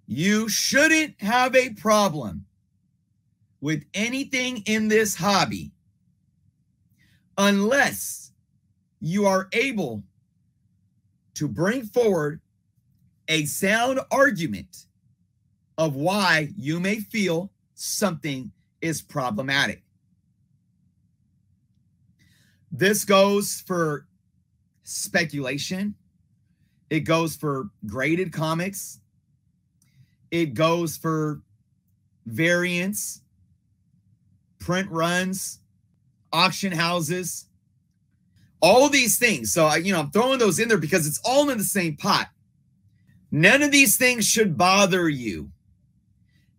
You shouldn't have a problem with anything in this hobby unless you are able to bring forward a sound argument of why you may feel something is problematic. This goes for speculation. It goes for graded comics. It goes for variants, print runs, auction houses, all of these things. So, I'm throwing those in there because it's all in the same pot. None of these things should bother you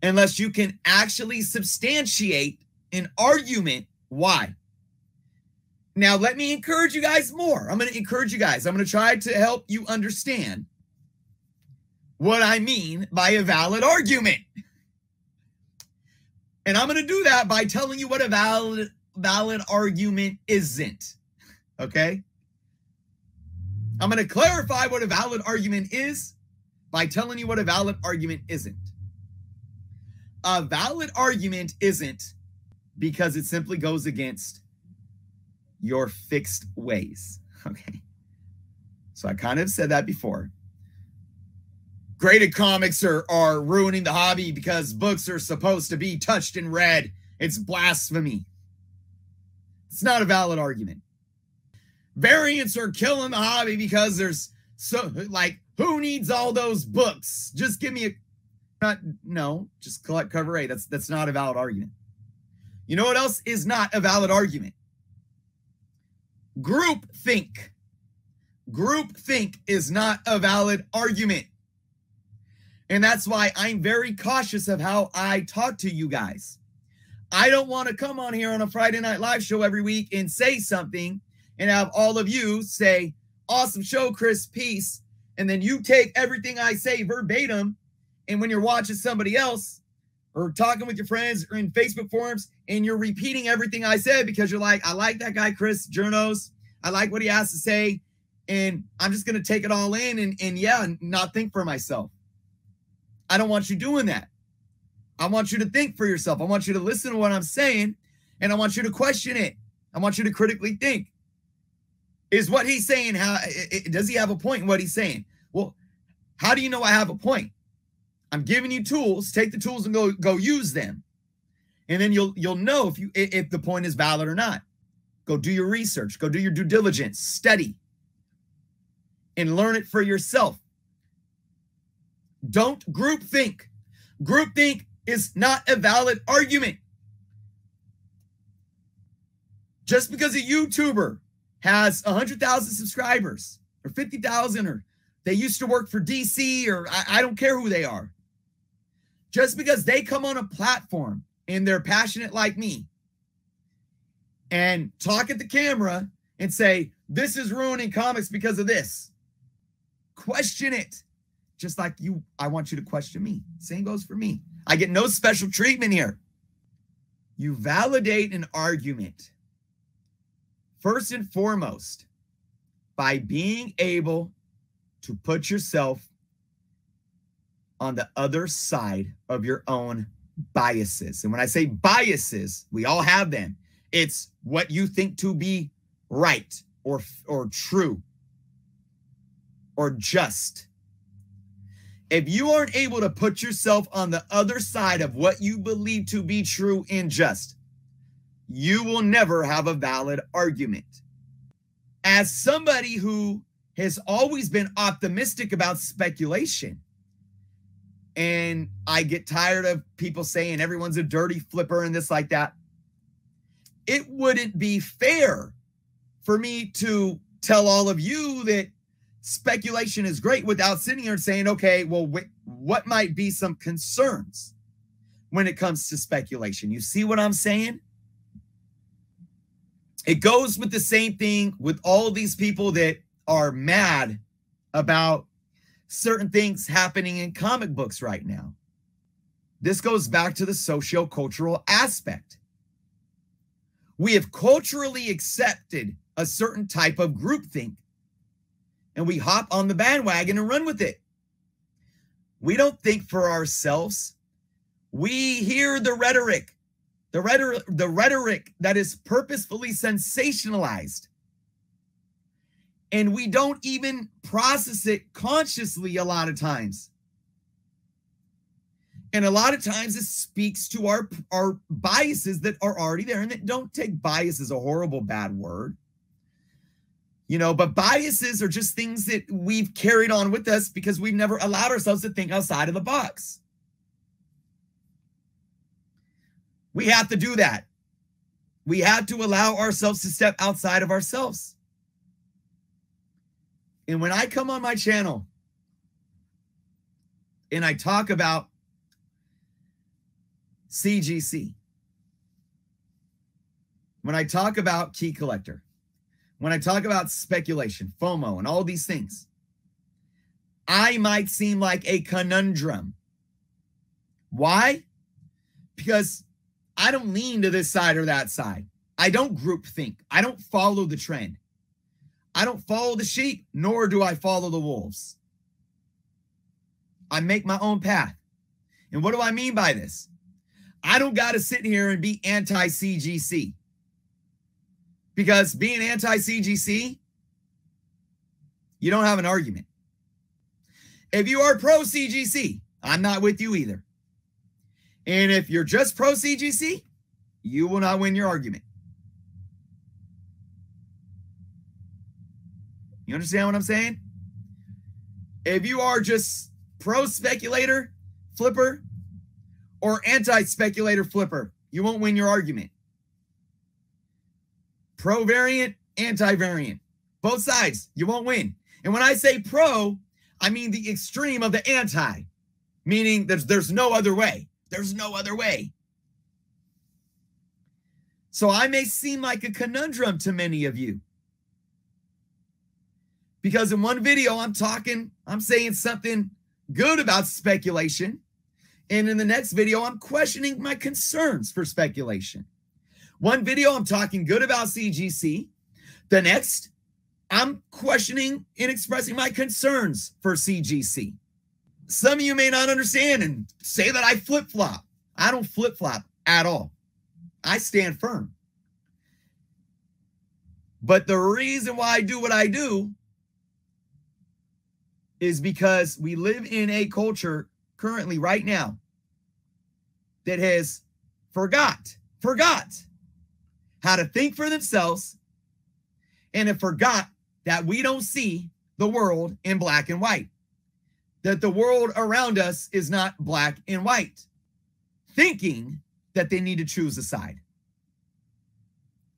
unless you can actually substantiate an argument why. Now, let me encourage you guys more. I'm going to encourage you guys. I'm going to try to help you understand what I mean by a valid argument. And I'm going to do that by telling you what a valid argument isn't. Okay? I'm going to clarify what a valid argument is by telling you what a valid argument isn't. A valid argument isn't because it simply goes against your fixed ways. Okay? So I kind of said that before. Graded comics are ruining the hobby because books are supposed to be touched and read. It's blasphemy. It's not a valid argument. Variants are killing the hobby because there's who needs all those books? Just give me just collect cover A. That's not a valid argument. You know what else is not a valid argument? Groupthink. Groupthink is not a valid argument. And that's why I'm very cautious of how I talk to you guys. I don't want to come on here on a Friday Night Live show every week and say something and have all of you say, awesome show, Chris, peace. And then you take everything I say verbatim. And when you're watching somebody else or talking with your friends or in Facebook forums and you're repeating everything I said because you're like, I like that guy, Chris Journos. I like what he has to say. And I'm just going to take it all in and not think for myself. I don't want you doing that. I want you to think for yourself. I want you to listen to what I'm saying, and I want you to question it. I want you to critically think. Is what he's saying, does he have a point in what he's saying? Well, how do you know I have a point? I'm giving you tools. Take the tools and go use them. And then you'll know if the point is valid or not. Go do your research. Go do your due diligence. Study. And learn it for yourself. Don't groupthink. Groupthink is not a valid argument. Just because a YouTuber has 100,000 subscribers or 50,000 or they used to work for DC or I don't care who they are. Just because they come on a platform and they're passionate like me and talk at the camera and say, this is ruining comics because of this. Question it. Just like I want you to question me. Same goes for me. I get no special treatment here. You validate an argument first and foremost by being able to put yourself on the other side of your own biases. And when I say biases, we all have them. It's what you think to be right or true or just. If you aren't able to put yourself on the other side of what you believe to be true and just, you will never have a valid argument. As somebody who has always been optimistic about speculation, and I get tired of people saying everyone's a dirty flipper and this like that, it wouldn't be fair for me to tell all of you that speculation is great without sitting here and saying, okay, well, what might be some concerns when it comes to speculation? You see what I'm saying? It goes with the same thing with all these people that are mad about certain things happening in comic books right now. This goes back to the socio-cultural aspect. We have culturally accepted a certain type of groupthink, and we hop on the bandwagon and run with it. We don't think for ourselves. We hear the rhetoric that is purposefully sensationalized. And we don't even process it consciously a lot of times. And a lot of times it speaks to our biases that are already there. And that don't take bias as a horrible, bad word. You know, but biases are just things that we've carried on with us because we've never allowed ourselves to think outside of the box. We have to do that. We have to allow ourselves to step outside of ourselves. And when I come on my channel and I talk about CGC, when I talk about Key Collector, when I talk about speculation, FOMO, and all these things, I might seem like a conundrum. Why? Because I don't lean to this side or that side. I don't group think. I don't follow the trend. I don't follow the sheep, nor do I follow the wolves. I make my own path. And what do I mean by this? I don't got to sit here and be anti-CGC. Because being anti-CGC, you don't have an argument. If you are pro-CGC, I'm not with you either. And if you're just pro-CGC, you will not win your argument. You understand what I'm saying? If you are just pro-speculator flipper or anti-speculator flipper, you won't win your argument. Pro-variant, anti-variant. Both sides, you won't win. And when I say pro, I mean the extreme of the anti, meaning there's no other way. There's no other way. So I may seem like a conundrum to many of you. Because in one video, I'm saying something good about speculation. And in the next video, I'm questioning my concerns for speculation. One video, I'm talking good about CGC. The next, I'm questioning and expressing my concerns for CGC. Some of you may not understand and say that I flip-flop. I don't flip-flop at all. I stand firm. But the reason why I do what I do is because we live in a culture currently right now that has forgot how to think for themselves, and have forgot that we don't see the world in black and white, that the world around us is not black and white, thinking that they need to choose a side.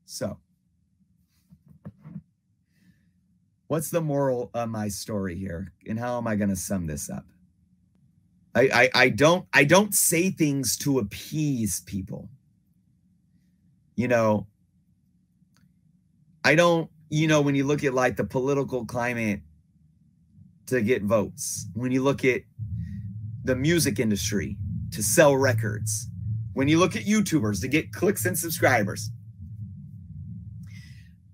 So, what's the moral of my story here, and how am I going to sum this up? I don't say things to appease people. You know, I don't, you know, when you look at like the political climate to get votes, when you look at the music industry to sell records, when you look at YouTubers to get clicks and subscribers,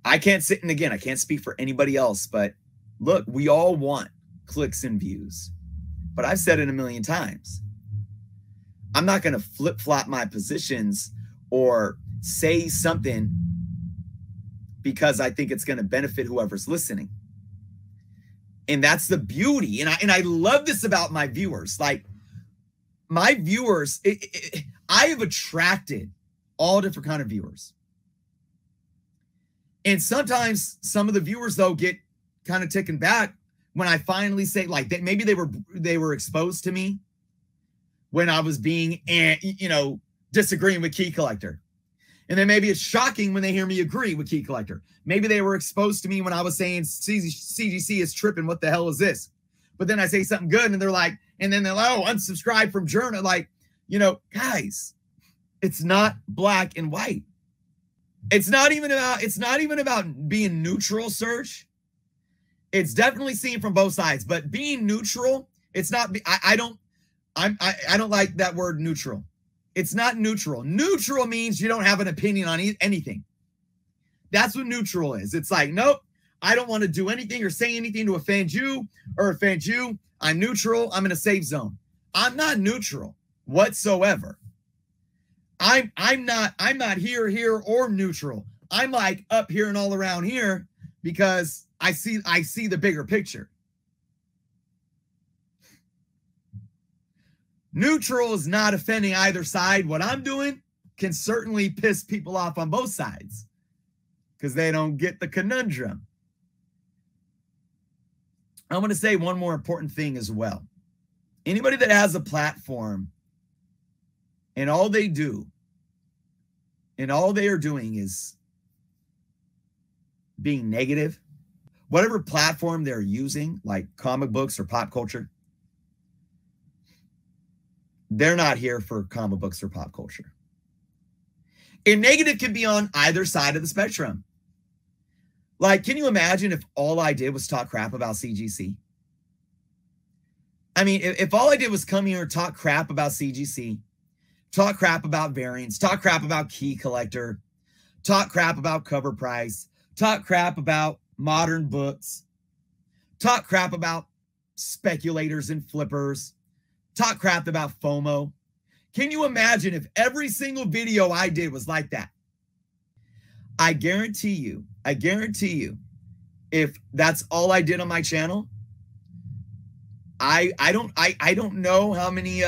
I can't sit, and again, I can't speak for anybody else, but look, we all want clicks and views. But I've said it a million times. I'm not going to flip-flop my positions or say something because I think it's going to benefit whoever's listening. And that's the beauty. And I love this about my viewers. Like, my viewers, I have attracted all different kind of viewers. And sometimes some of the viewers, though, get kind of taken back when I finally say, like, maybe they were exposed to me when I was being, you know, disagreeing with Key Collector. And then maybe it's shocking when they hear me agree with Key Collector. Maybe they were exposed to me when I was saying CGC is tripping. What the hell is this? But then I say something good and they're like, and then they're like, oh, unsubscribe from Journal. Like, you know, guys, it's not black and white. It's not even about being neutral, Serge. It's definitely seen from both sides, but being neutral, it's not, I don't like that word neutral. It's not neutral. Neutral means you don't have an opinion on anything. That's what neutral is. It's like, nope, I don't want to do anything or say anything to offend you or offend you. I'm neutral. I'm in a safe zone. I'm not neutral whatsoever. I'm not here or neutral. I'm like up here and all around here because I see the bigger picture. Neutral is not offending either side. What I'm doing can certainly piss people off on both sides because they don't get the conundrum. I'm going to say one more important thing as well. Anybody that has a platform and all they do and all they are doing is being negative, whatever platform they're using, like comic books or pop culture, they're not here for comic books or pop culture. And negative can be on either side of the spectrum. Like, can you imagine if all I did was talk crap about CGC? I mean, if all I did was come here and talk crap about CGC, talk crap about variants, talk crap about Key Collector, talk crap about cover price, talk crap about modern books, talk crap about speculators and flippers, talk crap about FOMO. Can you imagine if every single video I did was like that? I guarantee you, if that's all I did on my channel, I don't know how many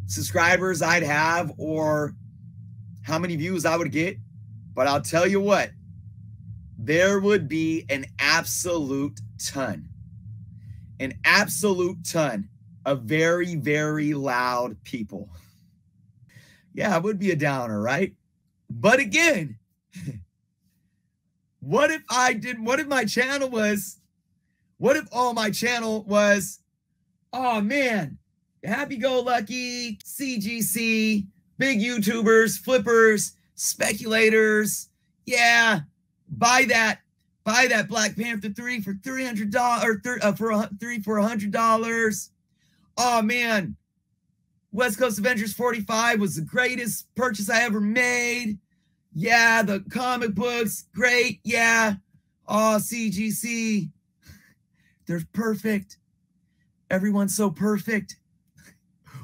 subscribers I'd have or how many views I would get, but I'll tell you what, there would be an absolute ton of very, very loud people. Yeah, it would be a downer, right? But again, what if all my channel was, oh man, happy-go-lucky, CGC, big YouTubers, flippers, speculators. Yeah, buy that Black Panther 3 for $300 or 3 for $100. Oh man, West Coast Avengers 45 was the greatest purchase I ever made. Yeah, the comic books, great. Yeah. Oh, CGC, they're perfect. Everyone's so perfect.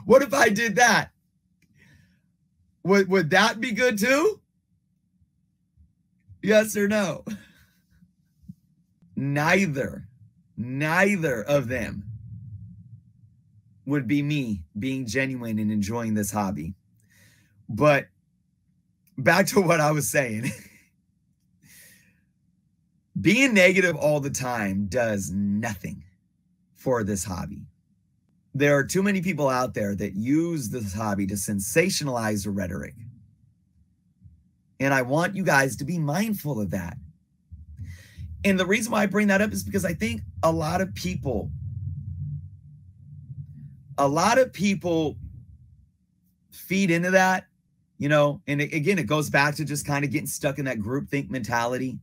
What if I did that? Would that be good too? Yes or no? Neither of them would be me being genuine and enjoying this hobby. But back to what I was saying. Being negative all the time does nothing for this hobby. There are too many people out there that use this hobby to sensationalize the rhetoric. And I want you guys to be mindful of that. And the reason why I bring that up is because I think a lot of people feed into that, you know, and again, it goes back to just kind of getting stuck in that groupthink mentality.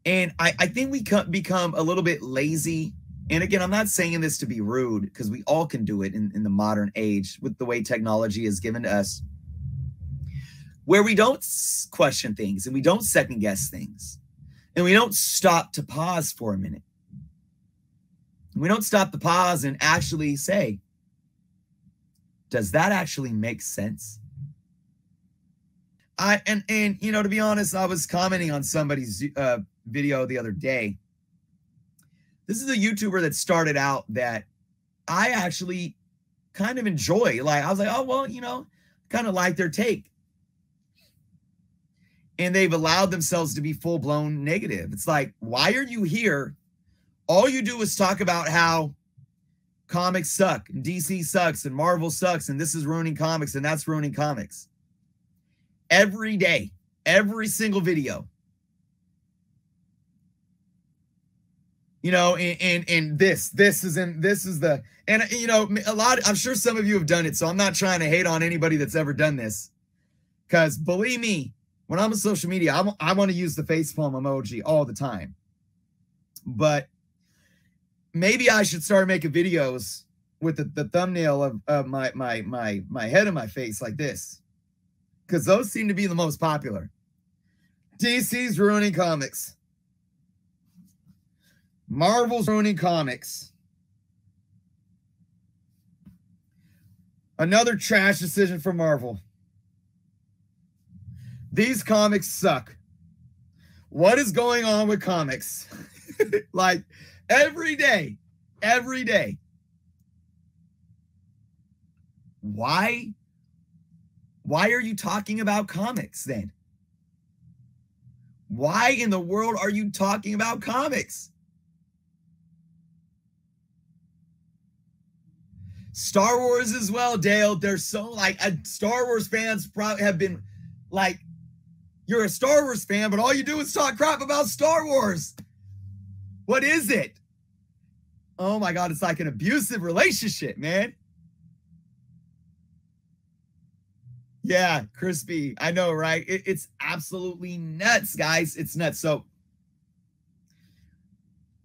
And I think we become a little bit lazy. And again, I'm not saying this to be rude because we all can do it in the modern age with the way technology is given to us, where we don't question things and we don't second guess things and we don't stop to pause for a minute. We don't stop to pause and actually say, does that actually make sense? And you know, to be honest, I was commenting on somebody's video the other day. This is a YouTuber that started out that I actually kind of enjoy. Like, I was like, oh, well, you know, kind of like their take. And they've allowed themselves to be full-blown negative. It's like, why are you here? All you do is talk about how comics suck, and DC sucks, and Marvel sucks, and this is ruining comics, and that's ruining comics. Every day, every single video. You know, and this is the, and you know, I'm sure some of you have done it, so I'm not trying to hate on anybody that's ever done this, because believe me, when I'm on social media, I want to use the facepalm emoji all the time. But maybe I should start making videos with the thumbnail of my head and my face like this, because those seem to be the most popular. DC's ruining comics. Marvel's ruining comics. Another trash decision for Marvel. These comics suck. What is going on with comics? Like every day. Why are you talking about comics then? Why in the world are you talking about comics? Star Wars as well, Dale. They're so like Star Wars fans probably have been like, you're a Star Wars fan, but all you do is talk crap about Star Wars. What is it? Oh my God, it's like an abusive relationship, man. Yeah, crispy. I know, right? It's absolutely nuts, guys. It's nuts. So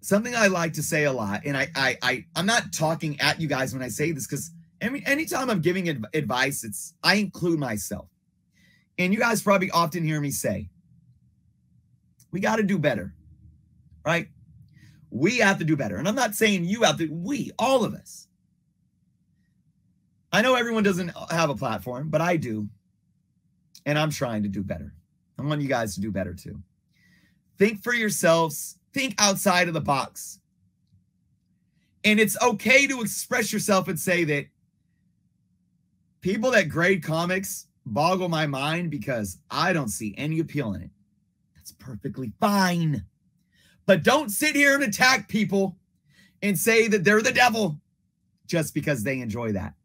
something I like to say a lot, and I'm not talking at you guys when I say this, because anytime I'm giving advice, I include myself. And you guys probably often hear me say, we got to do better, right? We have to do better. And I'm not saying you have to, we, all of us. I know everyone doesn't have a platform, but I do. And I'm trying to do better. I want you guys to do better too. Think for yourselves. Think outside of the box. And it's okay to express yourself and say that people that grade comics boggle my mind because I don't see any appeal in it. That's perfectly fine. But don't sit here and attack people and say that they're the devil just because they enjoy that.